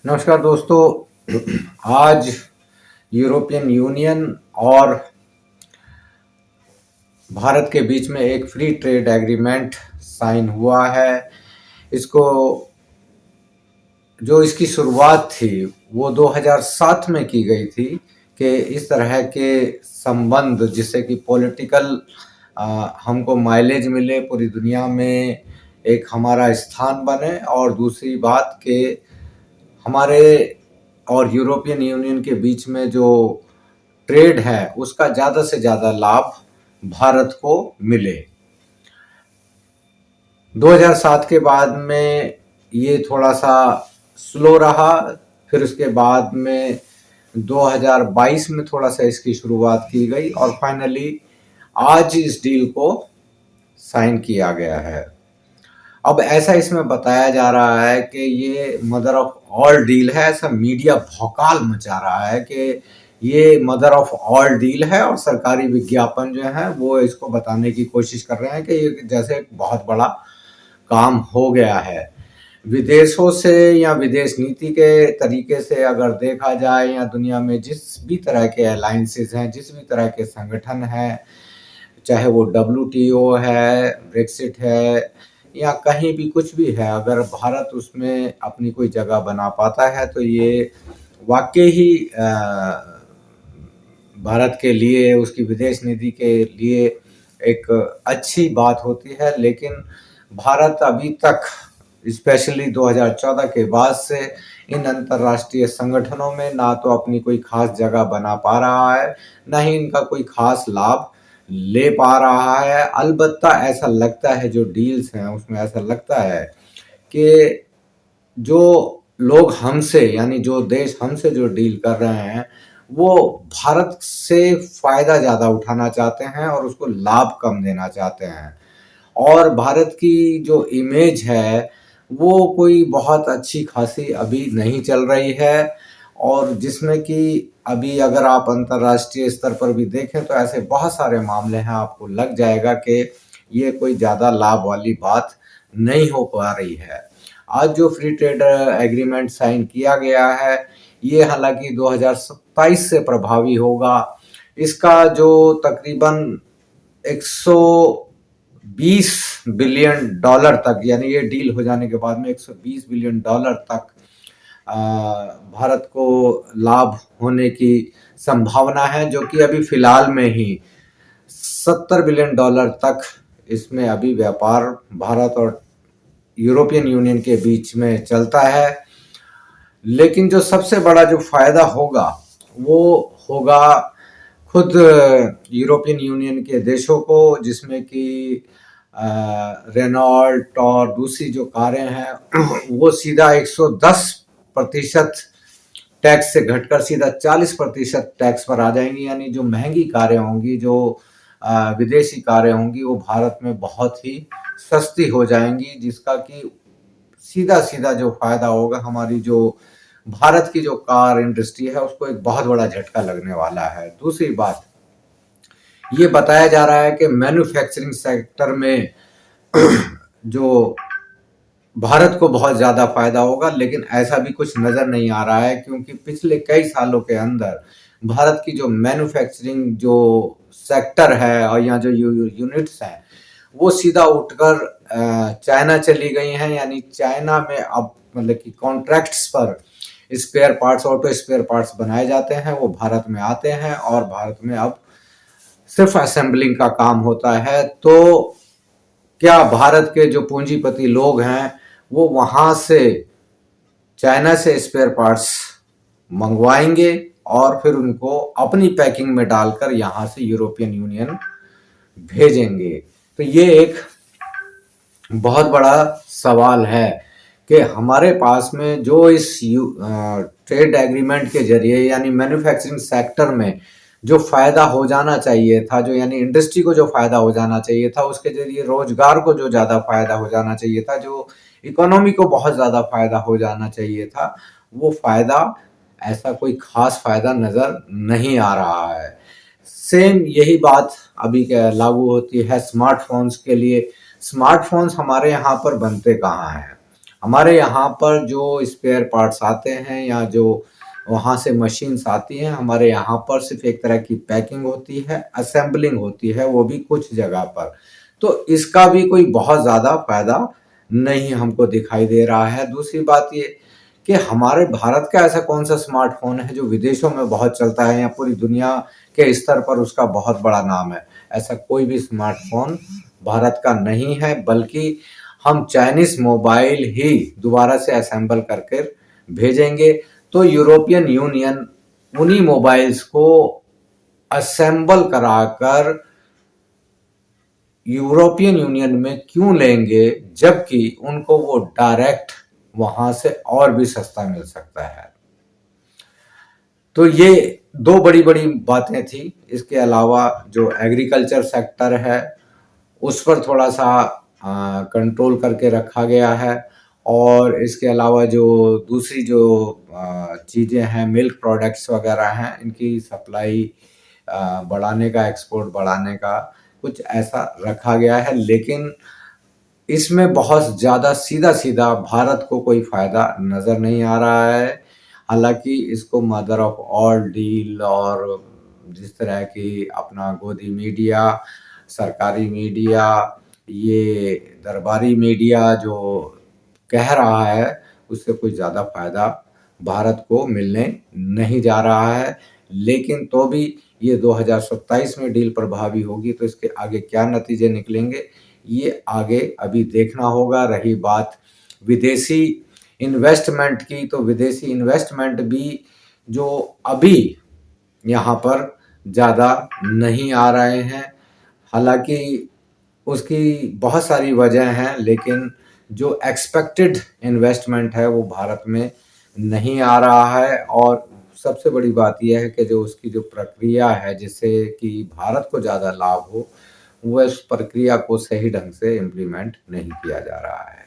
नमस्कार दोस्तों। आज यूरोपियन यूनियन और भारत के बीच में एक फ्री ट्रेड एग्रीमेंट साइन हुआ है। इसको जो इसकी शुरुआत थी वो 2007 में की गई थी कि इस तरह के संबंध जिससे कि पॉलिटिकल हमको माइलेज मिले, पूरी दुनिया में एक हमारा स्थान बने, और दूसरी बात कि हमारे और यूरोपियन यूनियन के बीच में जो ट्रेड है उसका ज़्यादा से ज़्यादा लाभ भारत को मिले। 2007 के बाद में ये थोड़ा सा स्लो रहा, फिर उसके बाद में 2022 में थोड़ा सा इसकी शुरुआत की गई और फाइनली आज इस डील को साइन किया गया है। अब ऐसा इसमें बताया जा रहा है कि ये मदर ऑफ ऑल डील है। ऐसा मीडिया भौकाल मचा रहा है कि ये मदर ऑफ ऑल डील है, और सरकारी विज्ञापन जो है वो इसको बताने की कोशिश कर रहे हैं कि ये जैसे बहुत बड़ा काम हो गया है। विदेशों से या विदेश नीति के तरीके से अगर देखा जाए, या दुनिया में जिस भी तरह के अलायंसेस हैं, जिस भी तरह के संगठन हैं, चाहे वो WTO है, ब्रेक्सिट है, या कहीं भी कुछ भी है, अगर भारत उसमें अपनी कोई जगह बना पाता है तो ये वाकई ही भारत के लिए, उसकी विदेश नीति के लिए एक अच्छी बात होती है। लेकिन भारत अभी तक स्पेशली 2014 के बाद से इन अंतर्राष्ट्रीय संगठनों में ना तो अपनी कोई खास जगह बना पा रहा है, ना ही इनका कोई खास लाभ ले पा रहा है। अलबत्ता ऐसा लगता है, जो डील्स हैं उसमें ऐसा लगता है कि जो लोग हमसे, यानी जो देश हमसे जो डील कर रहे हैं, वो भारत से फायदा ज़्यादा उठाना चाहते हैं और उसको लाभ कम देना चाहते हैं। और भारत की जो इमेज है वो कोई बहुत अच्छी खासी अभी नहीं चल रही है, और जिसमें कि अभी अगर आप अंतर्राष्ट्रीय स्तर पर भी देखें तो ऐसे बहुत सारे मामले हैं, आपको लग जाएगा कि ये कोई ज़्यादा लाभ वाली बात नहीं हो पा रही है। आज जो फ्री ट्रेड एग्रीमेंट साइन किया गया है, ये हालांकि 2027 से प्रभावी होगा। इसका जो तकरीबन 120 बिलियन डॉलर तक, यानी ये डील हो जाने के बाद में 120 बिलियन डॉलर तक भारत को लाभ होने की संभावना है, जो कि अभी फिलहाल में ही 70 बिलियन डॉलर तक इसमें अभी व्यापार भारत और यूरोपियन यूनियन के बीच में चलता है। लेकिन जो सबसे बड़ा जो फायदा होगा वो होगा खुद यूरोपियन यूनियन के देशों को, जिसमें कि रेनॉल्ट और दूसरी जो कारें हैं वो सीधा 110% टैक्स से घटकर सीधा 40% टैक्स पर आ जाएंगी। यानी जो महंगी कारें होंगी, जो विदेशी कारें होंगी, वो भारत में बहुत ही सस्ती हो जाएंगी, जिसका कि सीधा सीधा जो फायदा होगा, हमारी जो भारत की जो कार इंडस्ट्री है उसको एक बहुत बड़ा झटका लगने वाला है। दूसरी बात, ये बताया जा रहा है कि मैन्युफैक्चरिंग सेक्टर में जो भारत को बहुत ज़्यादा फायदा होगा, लेकिन ऐसा भी कुछ नज़र नहीं आ रहा है, क्योंकि पिछले कई सालों के अंदर भारत की जो मैन्युफैक्चरिंग जो सेक्टर है और यहाँ जो यूनिट्स हैं वो सीधा उठकर चाइना चली गई हैं। यानी चाइना में अब मतलब कि कॉन्ट्रैक्ट्स पर spare parts, auto spare parts बनाए जाते हैं, वो भारत में आते हैं और भारत में अब सिर्फ असेंबलिंग का काम होता है। तो क्या भारत के जो पूंजीपति लोग हैं वो वहां से चाइना से स्पेयर पार्ट्स मंगवाएंगे और फिर उनको अपनी पैकिंग में डालकर यहाँ से यूरोपियन यूनियन भेजेंगे? तो ये एक बहुत बड़ा सवाल है कि हमारे पास में जो इस ट्रेड एग्रीमेंट के जरिए, यानी मैन्युफैक्चरिंग सेक्टर में जो फायदा हो जाना चाहिए था, जो यानी इंडस्ट्री को जो फायदा हो जाना चाहिए था, उसके जरिए रोजगार को जो ज़्यादा फायदा हो जाना चाहिए था, जो इकोनॉमी को बहुत ज़्यादा फायदा हो जाना चाहिए था, वो फायदा, ऐसा कोई खास फायदा नज़र नहीं आ रहा है। सेम यही बात अभी लागू होती है स्मार्टफोन्स के लिए। स्मार्टफोन्स हमारे यहाँ पर बनते कहाँ हैं? हमारे यहाँ पर जो स्पेयर पार्ट्स आते हैं या जो वहाँ से मशीन्स आती हैं, हमारे यहाँ पर सिर्फ एक तरह की पैकिंग होती है, असेंबलिंग होती है, वो भी कुछ जगह पर। तो इसका भी कोई बहुत ज़्यादा फायदा नहीं हमको दिखाई दे रहा है। दूसरी बात ये कि हमारे भारत का ऐसा कौन सा स्मार्टफोन है जो विदेशों में बहुत चलता है या पूरी दुनिया के स्तर पर उसका बहुत बड़ा नाम है। ऐसा कोई भी स्मार्टफोन भारत का नहीं है, बल्कि हम चाइनीज मोबाइल ही दोबारा से असेंबल करके भेजेंगे। तो यूरोपियन यूनियन उन्हीं मोबाइल्स को असेंबल कराकर यूरोपियन यूनियन में क्यों लेंगे, जबकि उनको वो डायरेक्ट वहां से और भी सस्ता मिल सकता है। तो ये दो बड़ी बड़ी बातें थी। इसके अलावा जो एग्रीकल्चर सेक्टर है उस पर थोड़ा सा कंट्रोल करके रखा गया है, और इसके अलावा जो दूसरी जो चीज़ें हैं, मिल्क प्रोडक्ट्स वगैरह हैं, इनकी सप्लाई बढ़ाने का, एक्सपोर्ट बढ़ाने का कुछ ऐसा रखा गया है। लेकिन इसमें बहुत ज़्यादा सीधा सीधा भारत को कोई फ़ायदा नज़र नहीं आ रहा है। हालांकि इसको मदर ऑफ ऑल डील और जिस तरह की अपना गोदी मीडिया, सरकारी मीडिया, ये दरबारी मीडिया जो कह रहा है, उससे कोई ज़्यादा फायदा भारत को मिलने नहीं जा रहा है। लेकिन तो भी ये 2027 में डील प्रभावी होगी, तो इसके आगे क्या नतीजे निकलेंगे ये आगे अभी देखना होगा। रही बात विदेशी इन्वेस्टमेंट की, तो विदेशी इन्वेस्टमेंट भी जो अभी यहाँ पर ज़्यादा नहीं आ रहे हैं। हालांकि उसकी बहुत सारी वजह हैं, लेकिन जो एक्सपेक्टेड इन्वेस्टमेंट है वो भारत में नहीं आ रहा है। और सबसे बड़ी बात यह है कि जो उसकी जो प्रक्रिया है जिससे कि भारत को ज़्यादा लाभ हो, वह इस प्रक्रिया को सही ढंग से इम्प्लीमेंट नहीं किया जा रहा है।